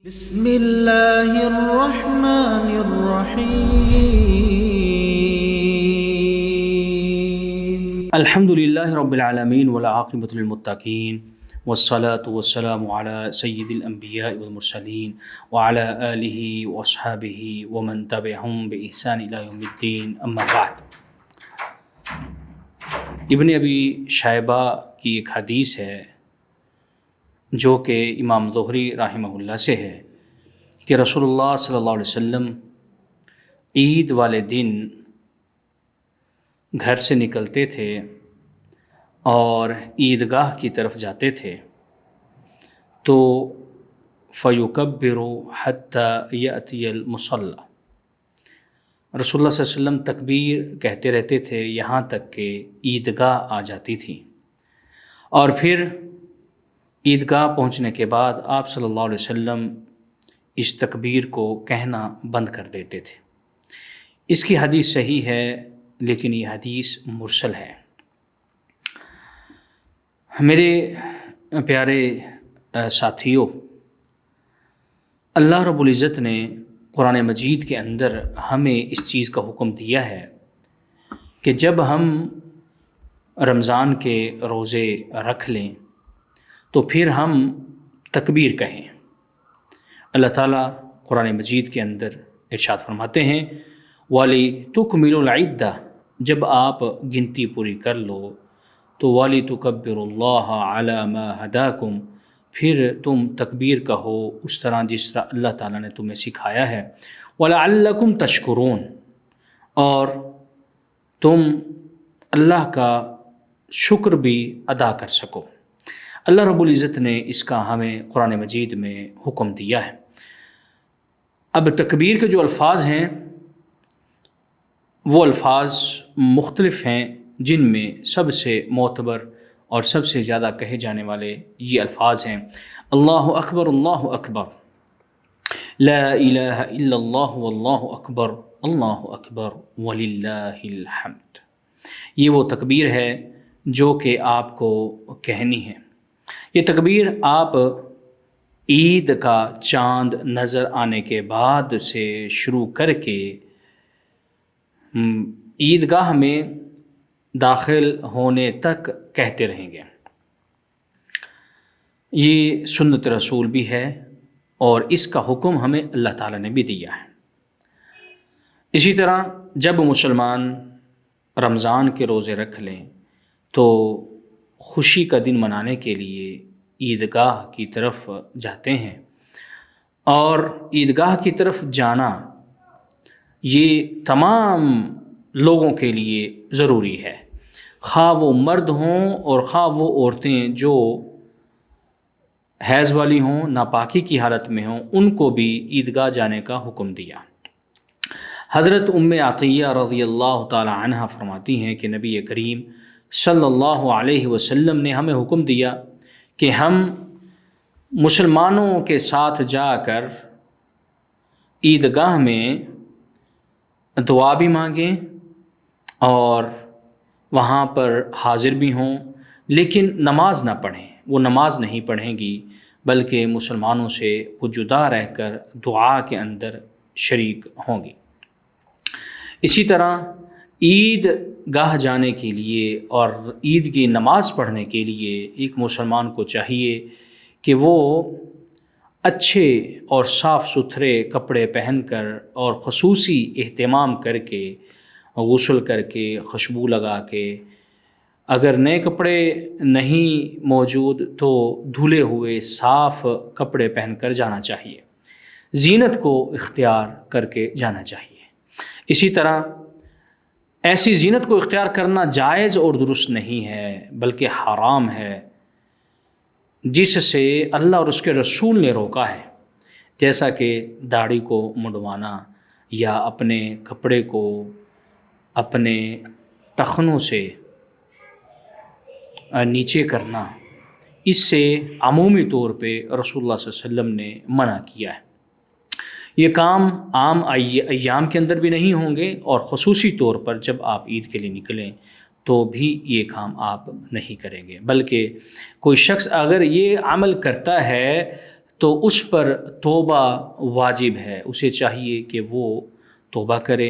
بسم اللہ الرحمن الرحیم الحمد للہ رب العالمین والعاقبۃ للمتقین والصلاة والسلام علی سید الانبیاء والمرسلین وعلی آلہ واصحابہ ومن تبعہم بإحسان الی یوم الدین اما بعد۔ ابن ابی شیبہ کی ایک حدیث ہے جو کہ امام ظہری رحمہ اللہ سے ہے کہ رسول اللہ صلی اللہ علیہ وسلم عید والے دن گھر سے نکلتے تھے اور عیدگاہ کی طرف جاتے تھے تو فَيُكَبِّرُ حَتَّى يَأْتِيَ الْمُصَلَّى، رسول اللہ صلی اللہ علیہ وسلم تکبیر کہتے رہتے تھے یہاں تک کہ عیدگاہ آ جاتی تھی، اور پھر عیدگاہ پہنچنے کے بعد آپ صلی اللہ علیہ وسلم اس تکبیر کو کہنا بند کر دیتے تھے۔ اس کی حدیث صحیح ہے لیکن یہ حدیث مرسل ہے۔ میرے پیارے ساتھیوں، اللہ رب العزت نے قرآن مجید کے اندر ہمیں اس چیز کا حکم دیا ہے کہ جب ہم رمضان کے روزے رکھ لیں تو پھر ہم تکبیر کہیں۔ اللہ تعالیٰ قرآن مجید کے اندر ارشاد فرماتے ہیں وَلِتُكْمِلُوا الْعِدَّةَ، جب آپ گنتی پوری کر لو تو وَلِتُكَبِّرُوا اللَّهَ عَلَى مَا هَدَاكُمْ، پھر تم تکبیر کہو اس طرح جس طرح اللہ تعالیٰ نے تمہیں سکھایا ہے، وَلَعَلَّكُمْ تَشْكُرُونَ، اور تم اللہ کا شکر بھی ادا کر سکو۔ اللہ رب العزت نے اس کا ہمیں قرآن مجید میں حکم دیا ہے۔ اب تکبیر کے جو الفاظ ہیں وہ الفاظ مختلف ہیں، جن میں سب سے معتبر اور سب سے زیادہ کہے جانے والے یہ الفاظ ہیں اللہ اکبر لا الہ الا اللہ واللہ اکبر وللہ الحمد۔ یہ وہ تکبیر ہے جو کہ آپ کو کہنی ہے۔ یہ تکبیر آپ عید کا چاند نظر آنے کے بعد سے شروع کر کے عیدگاہ میں داخل ہونے تک کہتے رہیں گے۔ یہ سنت رسول بھی ہے اور اس کا حکم ہمیں اللہ تعالیٰ نے بھی دیا ہے۔ اسی طرح جب مسلمان رمضان کے روزے رکھ لیں تو خوشی کا دن منانے کے لیے عیدگاہ کی طرف جاتے ہیں، اور عیدگاہ کی طرف جانا یہ تمام لوگوں کے لیے ضروری ہے، خواہ وہ مرد ہوں اور خواہ وہ عورتیں جو حیض والی ہوں، ناپاکی کی حالت میں ہوں، ان کو بھی عیدگاہ جانے کا حکم دیا۔ حضرت ام عطیہ رضی اللہ تعالی عنہ فرماتی ہیں کہ نبی کریم صلی اللہ علیہ وسلم نے ہمیں حکم دیا کہ ہم مسلمانوں کے ساتھ جا کر عیدگاہ میں دعا بھی مانگیں اور وہاں پر حاضر بھی ہوں، لیکن نماز نہ پڑھیں، وہ نماز نہیں پڑھیں گی بلکہ مسلمانوں سے وہ جدا رہ کر دعا کے اندر شریک ہوں گی۔ اسی طرح عید گاہ جانے کے لیے اور عید کی نماز پڑھنے کے لیے ایک مسلمان کو چاہیے کہ وہ اچھے اور صاف ستھرے کپڑے پہن کر اور خصوصی اہتمام کر کے غسل کر کے خوشبو لگا کے، اگر نئے کپڑے نہیں موجود تو دھلے ہوئے صاف کپڑے پہن کر جانا چاہیے، زینت کو اختیار کر کے جانا چاہیے۔ اسی طرح ایسی زینت کو اختیار کرنا جائز اور درست نہیں ہے بلکہ حرام ہے، جس سے اللہ اور اس کے رسول نے روکا ہے، جیسا کہ داڑھی کو منڈوانا یا اپنے کپڑے کو اپنے ٹخنوں سے نیچے کرنا، اس سے عمومی طور پہ رسول اللہ صلی اللہ علیہ وسلم نے منع کیا ہے۔ یہ کام عام ایام کے اندر بھی نہیں ہوں گے، اور خصوصی طور پر جب آپ عید کے لیے نکلیں تو بھی یہ کام آپ نہیں کریں گے، بلکہ کوئی شخص اگر یہ عمل کرتا ہے تو اس پر توبہ واجب ہے، اسے چاہیے کہ وہ توبہ کرے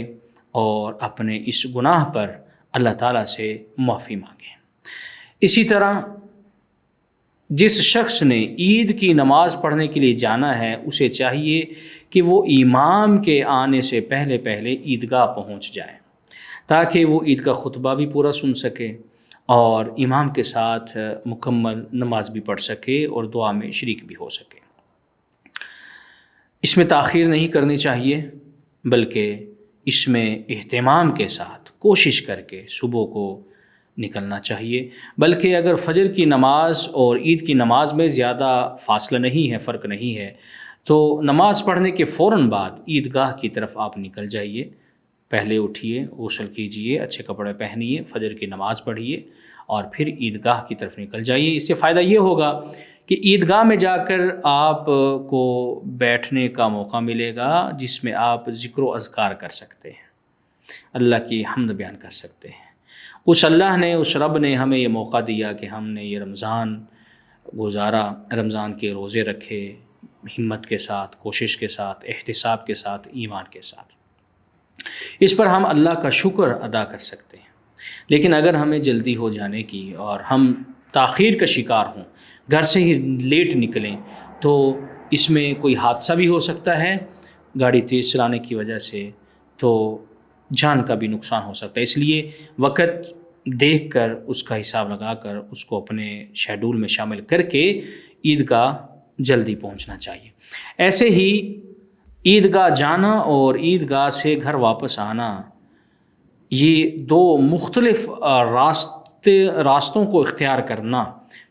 اور اپنے اس گناہ پر اللہ تعالیٰ سے معافی مانگے۔ اسی طرح جس شخص نے عید کی نماز پڑھنے کے لیے جانا ہے اسے چاہیے کہ وہ امام کے آنے سے پہلے پہلے عیدگاہ پہنچ جائے تاکہ وہ عید کا خطبہ بھی پورا سن سکے اور امام کے ساتھ مکمل نماز بھی پڑھ سکے اور دعا میں شریک بھی ہو سکے۔ اس میں تاخیر نہیں کرنی چاہیے بلکہ اس میں اہتمام کے ساتھ کوشش کر کے صبح کو نکلنا چاہیے، بلکہ اگر فجر کی نماز اور عید کی نماز میں زیادہ فاصلہ نہیں ہے، فرق نہیں ہے، تو نماز پڑھنے کے فوراً بعد عیدگاہ کی طرف آپ نکل جائیے، پہلے اٹھیے، غسل کیجیے، اچھے کپڑے پہنیے، فجر کی نماز پڑھیے اور پھر عیدگاہ کی طرف نکل جائیے۔ اس سے فائدہ یہ ہوگا کہ عیدگاہ میں جا کر آپ کو بیٹھنے کا موقع ملے گا جس میں آپ ذکر و اذکار کر سکتے ہیں، اللہ کی حمد بیان کر سکتے ہیں۔ اس اللہ نے، اس رب نے ہمیں یہ موقع دیا کہ ہم نے یہ رمضان گزارا، رمضان کے روزے رکھے، ہمت کے ساتھ، کوشش کے ساتھ، احتساب کے ساتھ، ایمان کے ساتھ۔ اس پر ہم اللہ کا شکر ادا کر سکتے ہیں۔ لیکن اگر ہمیں جلدی ہو جانے کی اور ہم تاخیر کا شکار ہوں، گھر سے ہی لیٹ نکلیں، تو اس میں کوئی حادثہ بھی ہو سکتا ہے گاڑی تیز چلانے کی وجہ سے، تو جان کا بھی نقصان ہو سکتا ہے۔ اس لیے وقت دیکھ کر، اس کا حساب لگا کر، اس کو اپنے شیڈول میں شامل کر کے عیدگاہ جلدی پہنچنا چاہیے۔ ایسے ہی عیدگاہ جانا اور عیدگاہ سے گھر واپس آنا، یہ دو مختلف راستوں کو اختیار کرنا،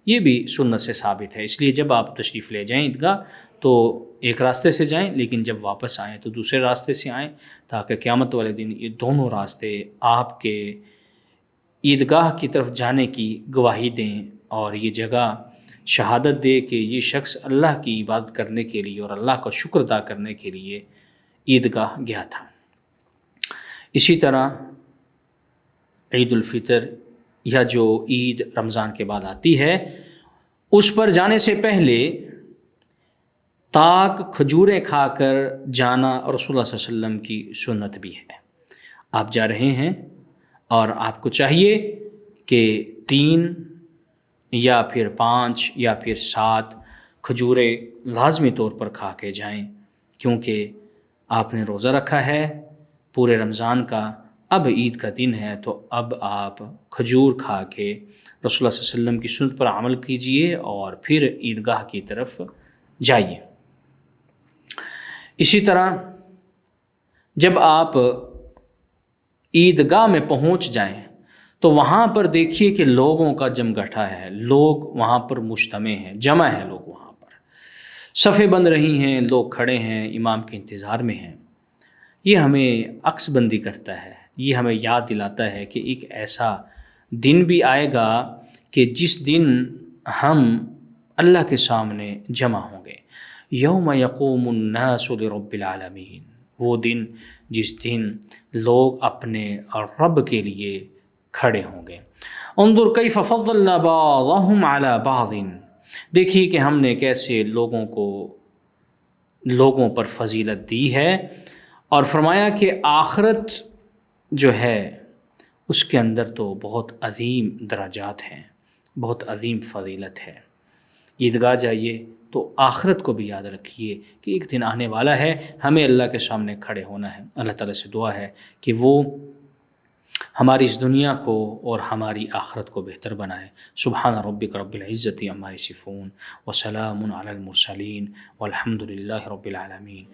یہ بھی سنت سے ثابت ہے۔ اس لیے جب آپ تشریف لے جائیں عیدگاہ تو ایک راستے سے جائیں، لیکن جب واپس آئیں تو دوسرے راستے سے آئیں، تاکہ قیامت والے دن یہ دونوں راستے آپ کے عیدگاہ کی طرف جانے کی گواہی دیں اور یہ جگہ شہادت دے کہ یہ شخص اللہ کی عبادت کرنے کے لیے اور اللہ کا شکر ادا کرنے کے لیے عیدگاہ گیا تھا۔ اسی طرح عید الفطر یا جو عید رمضان کے بعد آتی ہے، اس پر جانے سے پہلے تاک کھجوریں کھا کر جانا رسول اللہ صلی اللہ علیہ وسلم کی سنت بھی ہے۔ آپ جا رہے ہیں اور آپ کو چاہیے کہ 3 یا پھر 5 یا پھر 7 کھجوریں لازمی طور پر کھا کے جائیں، کیونکہ آپ نے روزہ رکھا ہے پورے رمضان کا، اب عید کا دن ہے تو اب آپ کھجور کھا کے رسول اللہ صلی اللہ علیہ وسلم کی سنت پر عمل کیجئے اور پھر عیدگاہ کی طرف جائیے۔ اسی طرح جب آپ عیدگاہ میں پہنچ جائیں تو وہاں پر دیکھیے کہ لوگوں کا جمگھٹا ہے، لوگ وہاں پر مجتمع ہیں، جمع ہیں، لوگ وہاں پر صفیں بن رہی ہیں، لوگ کھڑے ہیں، امام کے انتظار میں ہیں۔ یہ ہمیں عکس بندی کرتا ہے، یہ ہمیں یاد دلاتا ہے کہ ایک ایسا دن بھی آئے گا کہ جس دن ہم اللہ کے سامنے جمع ہوں گے۔ یوم یقوم الناس لرب العالمین، وہ دن جس دن لوگ اپنے رب کے لیے کھڑے ہوں گے۔ انظر کیف فضلنا بعضهم علی بعض، دیکھیے کہ ہم نے کیسے لوگوں پر فضیلت دی ہے، اور فرمایا کہ آخرت جو ہے اس کے اندر تو بہت عظیم درجات ہیں، بہت عظیم فضیلت ہے۔ عیدگاہ جائیے تو آخرت کو بھی یاد رکھیے کہ ایک دن آنے والا ہے، ہمیں اللہ کے سامنے کھڑے ہونا ہے۔ اللہ تعالیٰ سے دعا ہے کہ وہ ہماری اس دنیا کو اور ہماری آخرت کو بہتر بنائے۔ سبحان ربک رب العزت عما یصفون وسلام علی المرسلین والحمد للہ رب العالمین۔